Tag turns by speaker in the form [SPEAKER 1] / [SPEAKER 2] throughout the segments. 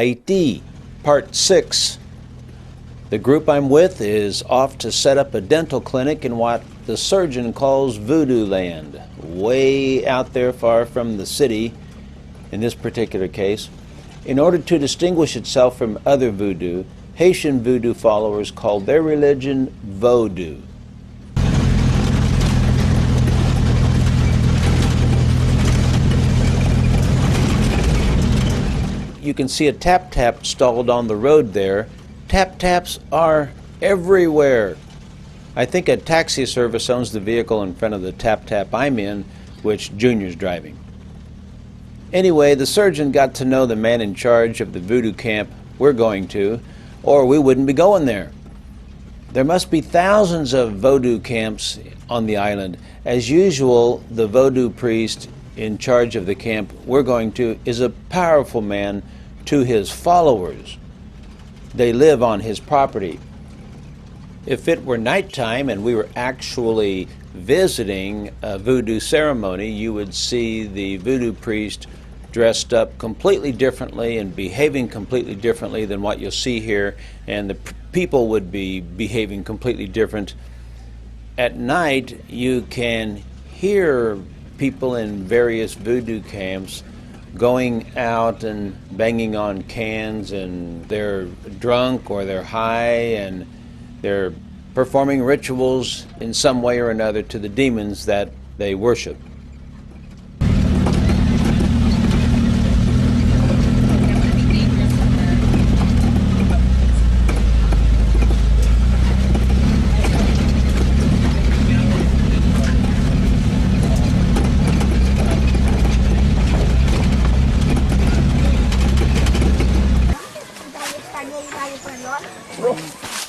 [SPEAKER 1] Haití, Part 6. The group I'm with is off to set up a dental clinic in what the surgeon calls Voodoo Land, way out there far from the city, in this particular case. In order to distinguish itself from other voodoo, Haitian voodoo followers called their religion Vodou. You can see a tap-tap stalled on the road there. Tap-taps are everywhere. I think a taxi service owns the vehicle in front of the tap-tap I'm in, which Junior's driving. Anyway, the surgeon got to know the man in charge of the voodoo camp we're going to, or we wouldn't be going there. There must be thousands of voodoo camps on the island. As usual, the Voodoo Priest in charge of the camp we're going to is a powerful man to his followers. They live on his property. If it were nighttime and we were actually visiting a voodoo ceremony, you would see the voodoo priest dressed up completely differently and behaving completely differently than what you'll see here, and the people would be behaving completely different. At night, you can hear people in various voodoo camps going out and banging on cans, and they're drunk or they're high, and they're performing rituals in some way or another to the demons that they worship.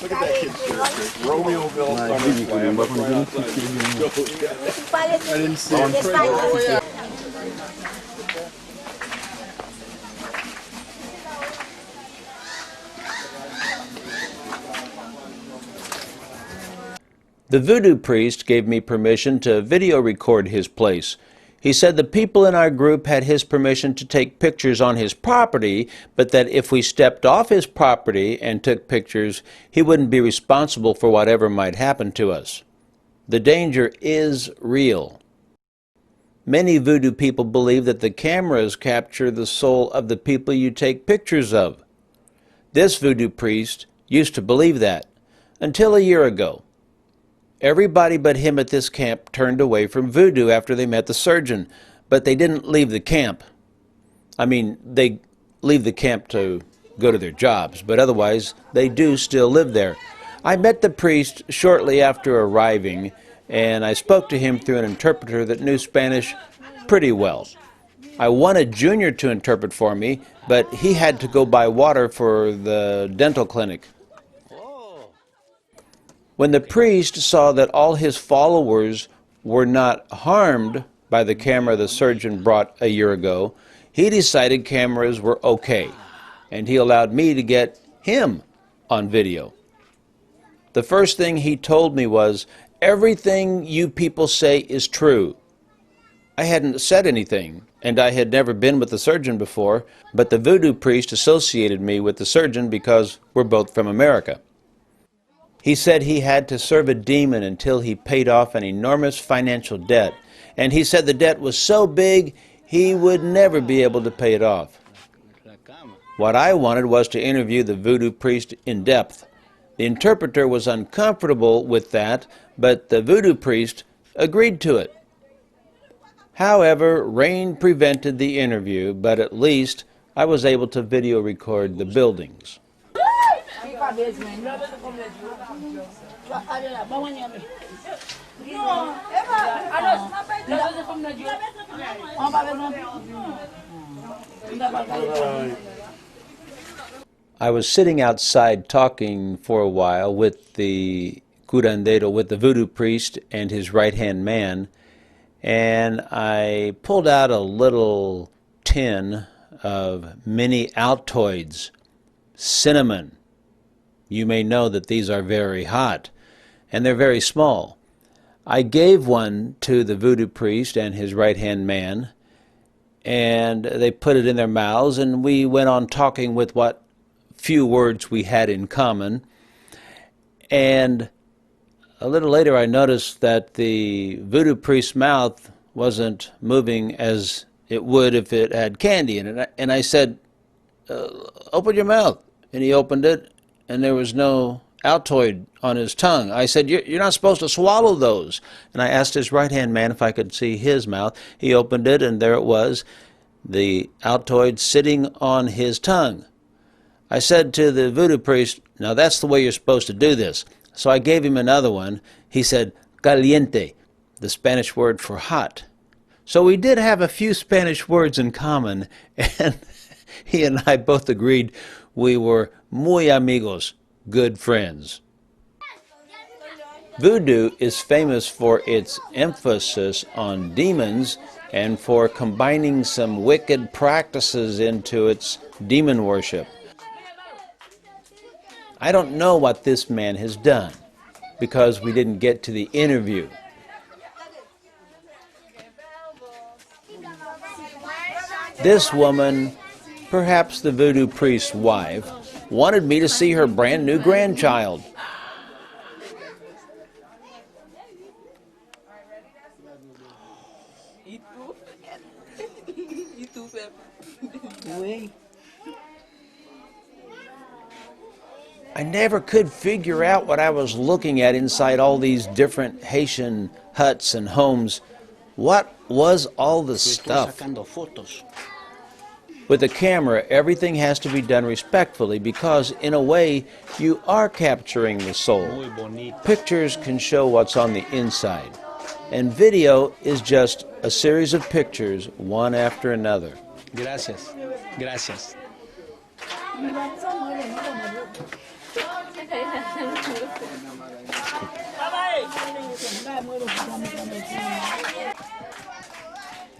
[SPEAKER 2] Look at that kid. Romeoville. I didn't see it.
[SPEAKER 1] The voodoo priest gave me permission to video record his place. He said the people in our group had his permission to take pictures on his property, but that if we stepped off his property and took pictures, he wouldn't be responsible for whatever might happen to us. The danger is real. Many voodoo people believe that the cameras capture the soul of the people you take pictures of. This voodoo priest used to believe that, until a year ago. Everybody but him at this camp turned away from voodoo after they met the surgeon, but they didn't leave the camp. I mean, they leave the camp to go to their jobs, but otherwise they do still live there. I met the priest shortly after arriving, and I spoke to him through an interpreter that knew Spanish pretty well. I wanted Junior to interpret for me, but he had to go by water for the dental clinic. When the priest saw that all his followers were not harmed by the camera the surgeon brought a year ago, he decided cameras were okay, and he allowed me to get him on video. The first thing he told me was, "Everything you people say is true." I hadn't said anything, and I had never been with the surgeon before, but the voodoo priest associated me with the surgeon because we're both from America. He said he had to serve a demon until he paid off an enormous financial debt, and he said the debt was so big he would never be able to pay it off. What I wanted was to interview the voodoo priest in depth. The interpreter was uncomfortable with that, but the voodoo priest agreed to it. However, rain prevented the interview, but at least I was able to video record the buildings. I was sitting outside talking for a while with the curandero, with the voodoo priest and his right-hand man, and I pulled out a little tin of mini Altoids, cinnamon. You may know that these are very hot, and they're very small. I gave one to the voodoo priest and his right-hand man, and they put it in their mouths, and we went on talking with what few words we had in common. And a little later I noticed that the Voodoo Priest's mouth wasn't moving as it would if it had candy in it. And I said, open your mouth. And he opened it, and there was no Altoid on his tongue. I said, you're not supposed to swallow those. And I asked his right-hand man if I could see his mouth. He opened it, and there it was, the Altoid sitting on his tongue. I said to the Voodoo Priest, now that's the way you're supposed to do this. So I gave him another one. He said, caliente, the Spanish word for hot. So we did have a few Spanish words in common, and he and I both agreed we were muy amigos, good friends. Voodoo is famous for its emphasis on demons and for combining some wicked practices into its demon worship. I don't know what this man has done because we didn't get to the interview. This woman, perhaps the Voodoo Priest's wife, wanted me to see her brand new grandchild. I never could figure out what I was looking at inside all these different Haitian huts and homes. What was all the stuff? With a camera, everything has to be done respectfully because, in a way, you are capturing the soul. Pictures can show what's on the inside, and video is just a series of pictures, one after another.
[SPEAKER 3] Gracias. Gracias.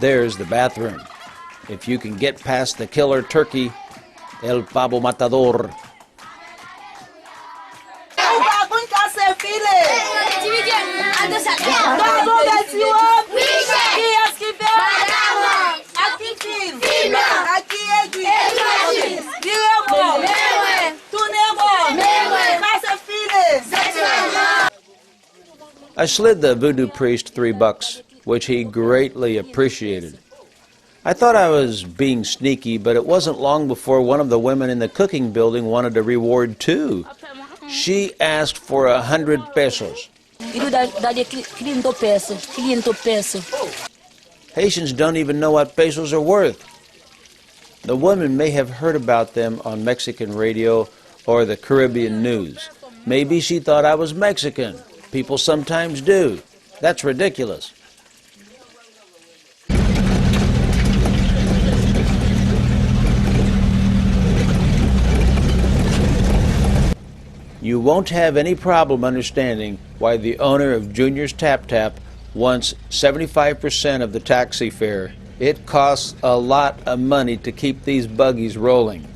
[SPEAKER 1] There's the bathroom. If you can get past the killer turkey, El Pavo Matador. I slid the Voodoo Priest $3, which he greatly appreciated. I thought I was being sneaky, but it wasn't long before one of the women in the cooking building wanted a reward too. She asked for 100 pesos. Haitians don't even know what pesos are worth. The woman may have heard about them on Mexican radio or the Caribbean news. Maybe she thought I was Mexican. People sometimes do. That's ridiculous. You won't have any problem understanding why the owner of Junior's Tap Tap wants 75% of the taxi fare. It costs a lot of money to keep these buggies rolling.